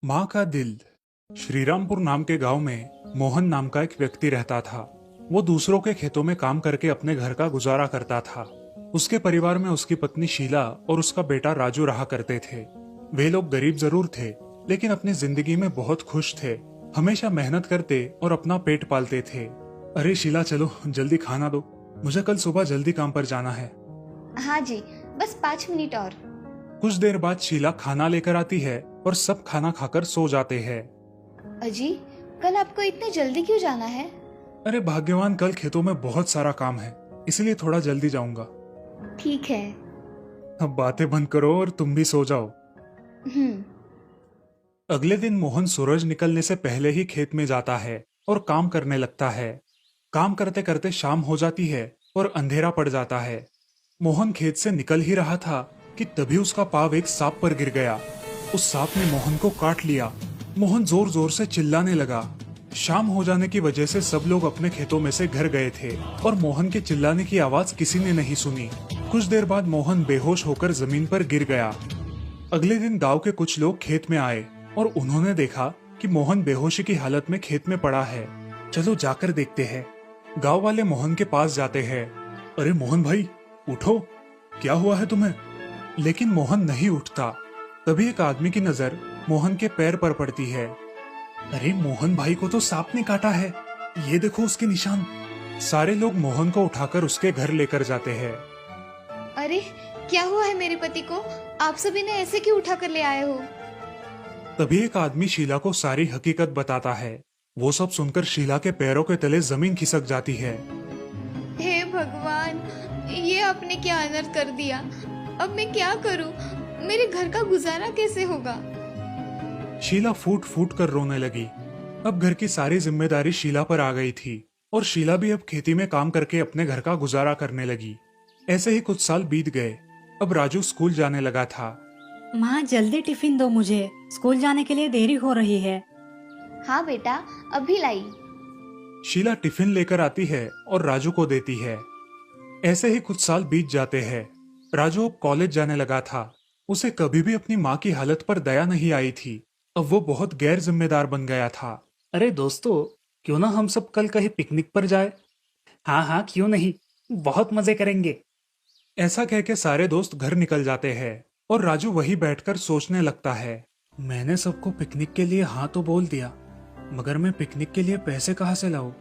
माँ का दिल। श्रीरामपुर नाम के गांव में मोहन नाम का एक व्यक्ति रहता था। वो दूसरों के खेतों में काम करके अपने घर का गुजारा करता था। उसके परिवार में उसकी पत्नी शीला और उसका बेटा राजू रहा करते थे। वे लोग गरीब जरूर थे, लेकिन अपनी जिंदगी में बहुत खुश थे। हमेशा मेहनत करते और अपना पेट पालते थे। अरे शीला, चलो जल्दी खाना दो, मुझे कल सुबह जल्दी काम पर जाना है। हाँ जी, बस 5 मिनट और। कुछ देर बाद शीला खाना लेकर आती है और सब खाना खाकर सो जाते हैं। अजी, कल आपको इतने जल्दी क्यों जाना है? अरे भाग्यवान, कल खेतों में बहुत सारा काम है, इसलिए थोड़ा जल्दी जाऊंगा। ठीक है। अब बातें बंद करो और तुम भी सो जाओ। हम्म। अगले दिन मोहन सूरज निकलने से पहले ही खेत में जाता है और काम करने लगता है। काम करते करते शाम हो जाती है और अंधेरा पड़ जाता है। मोहन खेत से निकल ही रहा था कि तभी उसका पाँव एक सांप पर गिर गया। उस सांप ने मोहन को काट लिया। मोहन जोर जोर से चिल्लाने लगा। शाम हो जाने की वजह से सब लोग अपने खेतों में से घर गए थे और मोहन के चिल्लाने की आवाज किसी ने नहीं सुनी। कुछ देर बाद मोहन बेहोश होकर जमीन पर गिर गया। अगले दिन गांव के कुछ लोग खेत में आए और उन्होंने देखा कि मोहन बेहोशी की हालत में खेत में पड़ा है। चलो जाकर देखते हैं। गांव वाले मोहन के पास जाते हैं। अरे मोहन भाई, उठो, क्या हुआ है तुम्हें? लेकिन मोहन नहीं उठता। तभी एक आदमी की नजर मोहन के पैर पर पड़ती है। अरे मोहन भाई को तो सांप ने काटा है, ये देखो उसके निशान। सारे लोग मोहन को उठाकर उसके घर लेकर जाते हैं। अरे, क्या हुआ है मेरे पति को? आप सभी ने ऐसे क्यों उठा कर ले आए हो? तभी एक आदमी शीला को सारी हकीकत बताता है। वो सब सुनकर शीला के पैरों के तले जमीन खिसक जाती है। हे भगवान, ये आपने क्या अनर्थ कर दिया। अब मैं क्या करूं? मेरे घर का गुजारा कैसे होगा? शीला फूट फूट कर रोने लगी। अब घर की सारी जिम्मेदारी शीला पर आ गई थी और शीला भी अब खेती में काम करके अपने घर का गुजारा करने लगी। ऐसे ही कुछ साल बीत गए। अब राजू स्कूल जाने लगा था। माँ, जल्दी टिफिन दो, मुझे स्कूल जाने के लिए देरी हो रही है। हाँ बेटा, अभी लाई। शीला टिफिन लेकर आती है और राजू को देती है। ऐसे ही कुछ साल बीत जाते हैं। राजू अब कॉलेज जाने लगा था। उसे कभी भी अपनी माँ की हालत पर दया नहीं आई थी। अब वो बहुत गैर जिम्मेदार बन गया था। अरे दोस्तों, क्यों ना हम सब कल कहीं पिकनिक पर जाए? हाँ हाँ, क्यों नहीं, बहुत मजे करेंगे। ऐसा कह के सारे दोस्त घर निकल जाते हैं और राजू वही बैठकर सोचने लगता है। मैंने सबको पिकनिक के लिए हाँ तो बोल दिया, मगर मैं पिकनिक के लिए पैसे कहाँ से लाऊं?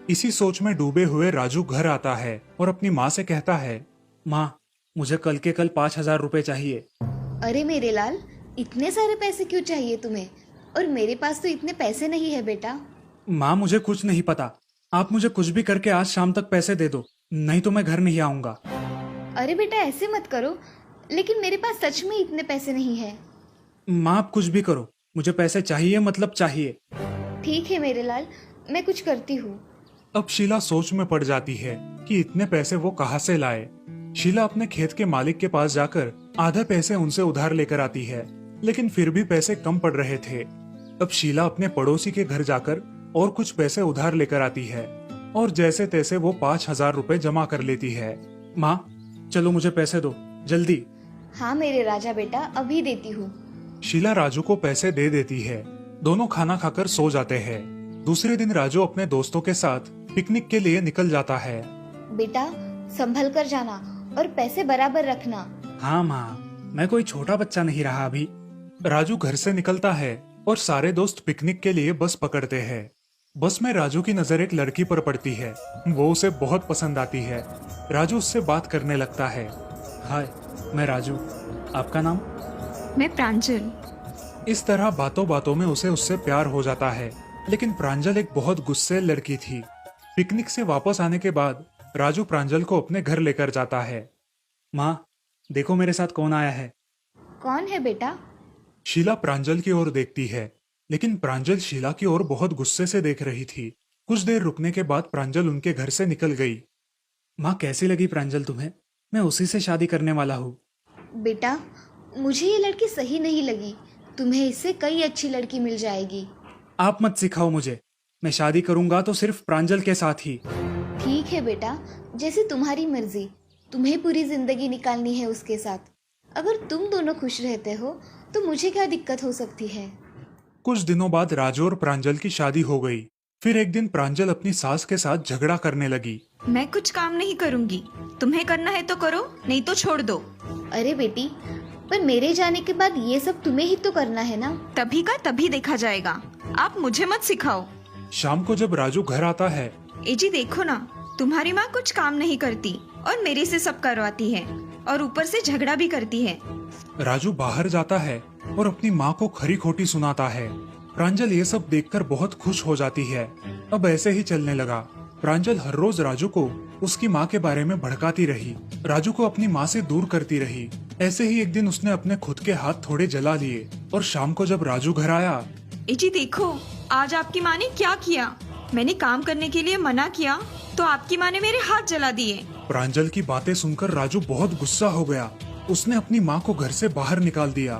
इसी सोच में डूबे हुए राजू घर आता है और अपनी माँ से कहता है, माँ, मुझे कल के कल 5,000 रुपए चाहिए। अरे मेरे लाल, इतने सारे पैसे क्यों चाहिए तुम्हें? और मेरे पास तो इतने पैसे नहीं है बेटा। माँ, मुझे कुछ नहीं पता, आप मुझे कुछ भी करके आज शाम तक पैसे दे दो, नहीं तो मैं घर नहीं आऊंगा। अरे बेटा, ऐसे मत करो, लेकिन मेरे पास सच में इतने पैसे नहीं है। माँ, आप कुछ भी करो, मुझे पैसे चाहिए, मतलब चाहिए। ठीक है मेरे लाल, मैं कुछ करती हूँ। अब शीला सोच में पड़ जाती है कि इतने पैसे वो कहाँ से लाए। शीला अपने खेत के मालिक के पास जाकर आधे पैसे उनसे उधार लेकर आती है, लेकिन फिर भी पैसे कम पड़ रहे थे। अब शीला अपने पड़ोसी के घर जाकर और कुछ पैसे उधार लेकर आती है और जैसे तैसे वो 5,000 रुपए जमा कर लेती है। माँ, चलो मुझे पैसे दो, जल्दी। हाँ मेरे राजा बेटा, अभी देती हूँ। शीला राजू को पैसे दे देती है। दोनों खाना खाकर सो जाते हैं। दूसरे दिन राजू अपने दोस्तों के साथ पिकनिक के लिए निकल जाता है। बेटा, संभल कर जाना और पैसे बराबर रखना। हाँ माँ, मैं कोई छोटा बच्चा नहीं रहा अभी। राजू घर से निकलता है और सारे दोस्त पिकनिक के लिए बस पकड़ते हैं। बस में राजू की नजर एक लड़की पर पड़ती है। वो उसे बहुत पसंद आती है। राजू उससे बात करने लगता है। हाय, मैं राजू, आपका नाम? मैं प्रांजल। इस तरह बातों बातों में उसे उससे प्यार हो जाता है। लेकिन प्रांजल एक बहुत गुस्सैल लड़की थी। पिकनिक से वापस आने के बाद राजू प्रांजल को अपने घर लेकर जाता है। माँ, देखो मेरे साथ कौन आया है। कौन है बेटा? शीला प्रांजल की ओर देखती है, लेकिन प्रांजल शीला की ओर बहुत गुस्से से देख रही थी। कुछ देर रुकने के बाद प्रांजल उनके घर से निकल गई। माँ, कैसी लगी प्रांजल तुम्हें? मैं उसी से शादी करने वाला हूँ। बेटा, मुझे ये लड़की सही नहीं लगी। तुम्हें इससे कई अच्छी लड़की मिल जाएगी। आप मत सिखाओ मुझे, मैं शादी करूंगा तो सिर्फ प्रांजल के साथ ही। ठीक है बेटा, जैसे तुम्हारी मर्जी। तुम्हें पूरी जिंदगी निकालनी है उसके साथ। अगर तुम दोनों खुश रहते हो तो मुझे क्या दिक्कत हो सकती है? कुछ दिनों बाद राजू और प्रांजल की शादी हो गई। फिर एक दिन प्रांजल अपनी सास के साथ झगड़ा करने लगी। मैं कुछ काम नहीं करूंगी, तुम्हें करना है तो करो, नहीं तो छोड़ दो। अरे बेटी, पर मेरे जाने के बाद ये सब तुम्हें ही तो करना है ना। तभी का तभी देखा जाएगा, आप मुझे मत सिखाओ। शाम को जब राजू घर आता है, ए जी देखो ना, तुम्हारी माँ कुछ काम नहीं करती और मेरे से सब करवाती है और ऊपर से झगड़ा भी करती है। राजू बाहर जाता है और अपनी माँ को खरी खोटी सुनाता है। प्रांजल ये सब देखकर बहुत खुश हो जाती है। अब ऐसे ही चलने लगा। प्रांजल हर रोज राजू को उसकी माँ के बारे में भड़काती रही, राजू को अपनी माँ से दूर करती रही। ऐसे ही एक दिन उसने अपने खुद के हाथ थोड़े जला लिए और शाम को जब राजू घर आया, ए जी देखो, आज आपकी माँ ने क्या किया। मैंने काम करने के लिए मना किया तो आपकी माँ ने मेरे हाथ जला दिए। प्रांजल की बातें सुनकर राजू बहुत गुस्सा हो गया। उसने अपनी माँ को घर से बाहर निकाल दिया।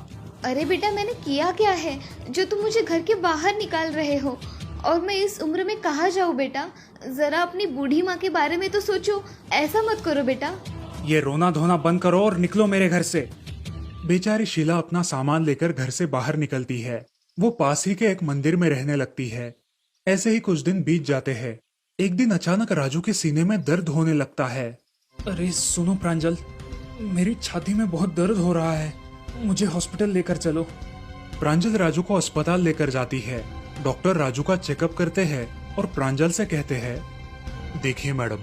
अरे बेटा, मैंने किया क्या है जो तुम मुझे घर के बाहर निकाल रहे हो? और मैं इस उम्र में कहाँ जाऊँ बेटा? जरा अपनी बूढ़ी माँ के बारे में तो सोचो। ऐसा मत करो बेटा। ये रोना धोना बंद करो और निकलो मेरे घर से। बेचारी शीला अपना सामान लेकर घर से बाहर निकलती है। वो पास ही के एक मंदिर में रहने लगती है। ऐसे ही कुछ दिन बीत जाते हैं। एक दिन अचानक राजू के सीने में दर्द होने लगता है। अरे सुनो प्रांजल, मेरी छाती में बहुत दर्द हो रहा है, मुझे हॉस्पिटल लेकर चलो। प्रांजल राजू को अस्पताल लेकर जाती है। डॉक्टर राजू का चेकअप करते हैं और प्रांजल से कहते हैं, देखिए मैडम,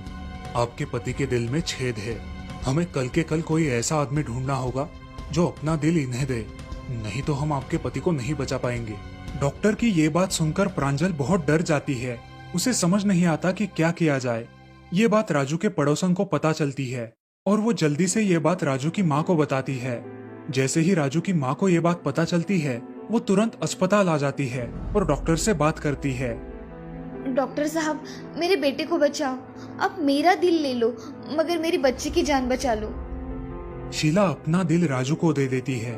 आपके पति के दिल में छेद है। हमें कल के कल कोई ऐसा आदमी ढूंढना होगा जो अपना दिल इन्हें दे, नहीं तो हम आपके पति को नहीं बचा पाएंगे। डॉक्टर की ये बात सुनकर प्रांजल बहुत डर जाती है। उसे समझ नहीं आता कि क्या किया जाए। ये बात राजू के पड़ोसन को पता चलती है और वो जल्दी से ये बात राजू की माँ को बताती है। जैसे ही राजू की माँ को ये बात पता चलती है, वो तुरंत अस्पताल आ जाती है और डॉक्टर से बात करती है। डॉक्टर साहब, मेरे बेटे को बचाओ। आप मेरा दिल ले लो, मगर मेरी बच्ची की जान बचा लो। शीला अपना दिल राजू को दे देती है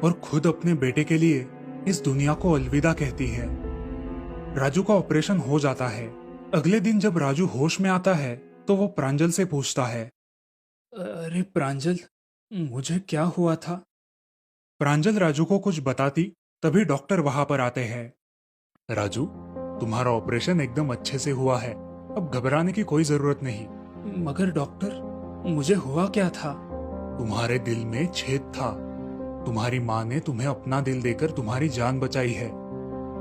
और खुद अपने बेटे के लिए इस दुनिया को अलविदा कहती है। राजू का ऑपरेशन हो जाता है। अगले दिन जब राजू होश में आता है तो वो प्रांजल से पूछता है, अरे प्रांजल, मुझे क्या हुआ था? प्रांजल राजू को कुछ बताती तभी डॉक्टर वहां पर आते हैं। राजू, तुम्हारा ऑपरेशन एकदम अच्छे से हुआ है, अब घबराने की कोई जरूरत नहीं। मगर डॉक्टर, मुझे हुआ क्या था? तुम्हारे दिल में छेद था। तुम्हारी माँ ने तुम्हें अपना दिल देकर तुम्हारी जान बचाई है।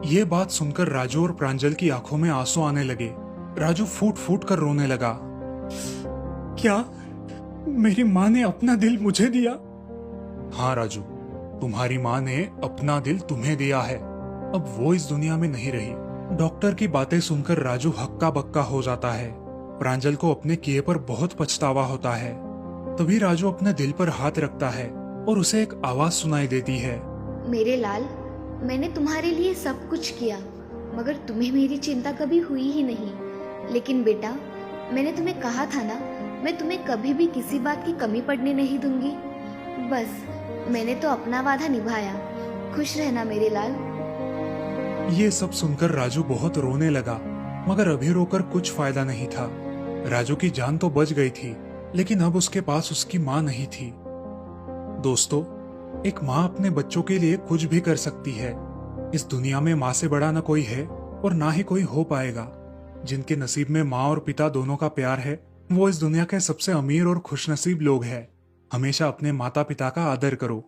ये बात सुनकर राजू और प्रांजल की आंखों में आंसू आने लगे। राजू फूट फूट कर रोने लगा। क्या मेरी माँ ने अपना दिल मुझे दिया? हाँ राजू, तुम्हारी माँ ने अपना दिल तुम्हें दिया है। अब वो इस दुनिया में नहीं रही। डॉक्टर की बातें सुनकर राजू हक्का बक्का हो जाता है। प्रांजल को अपने किए पर बहुत पछतावा होता है। तभी राजू अपने दिल पर हाथ रखता है और उसे एक आवाज सुनाई देती है। मेरे लाल, मैंने तुम्हारे लिए सब कुछ किया, मगर तुम्हें मेरी चिंता कभी हुई ही नहीं। लेकिन बेटा, मैंने तुम्हें कहा था ना, मैं तुम्हें कभी भी किसी बात की कमी पड़ने नहीं दूंगी। बस मैंने तो अपना वादा निभाया। खुश रहना मेरे लाल। ये सब सुनकर राजू बहुत रोने लगा, मगर अभी रोकर कुछ फायदा नहीं था। राजू की जान तो बच गई थी, लेकिन अब उसके पास उसकी माँ नहीं थी। दोस्तों, एक माँ अपने बच्चों के लिए कुछ भी कर सकती है। इस दुनिया में माँ से बड़ा न कोई है और ना ही कोई हो पाएगा। जिनके नसीब में माँ और पिता दोनों का प्यार है, वो इस दुनिया के सबसे अमीर और खुशनसीब लोग हैं। हमेशा अपने माता पिता का आदर करो।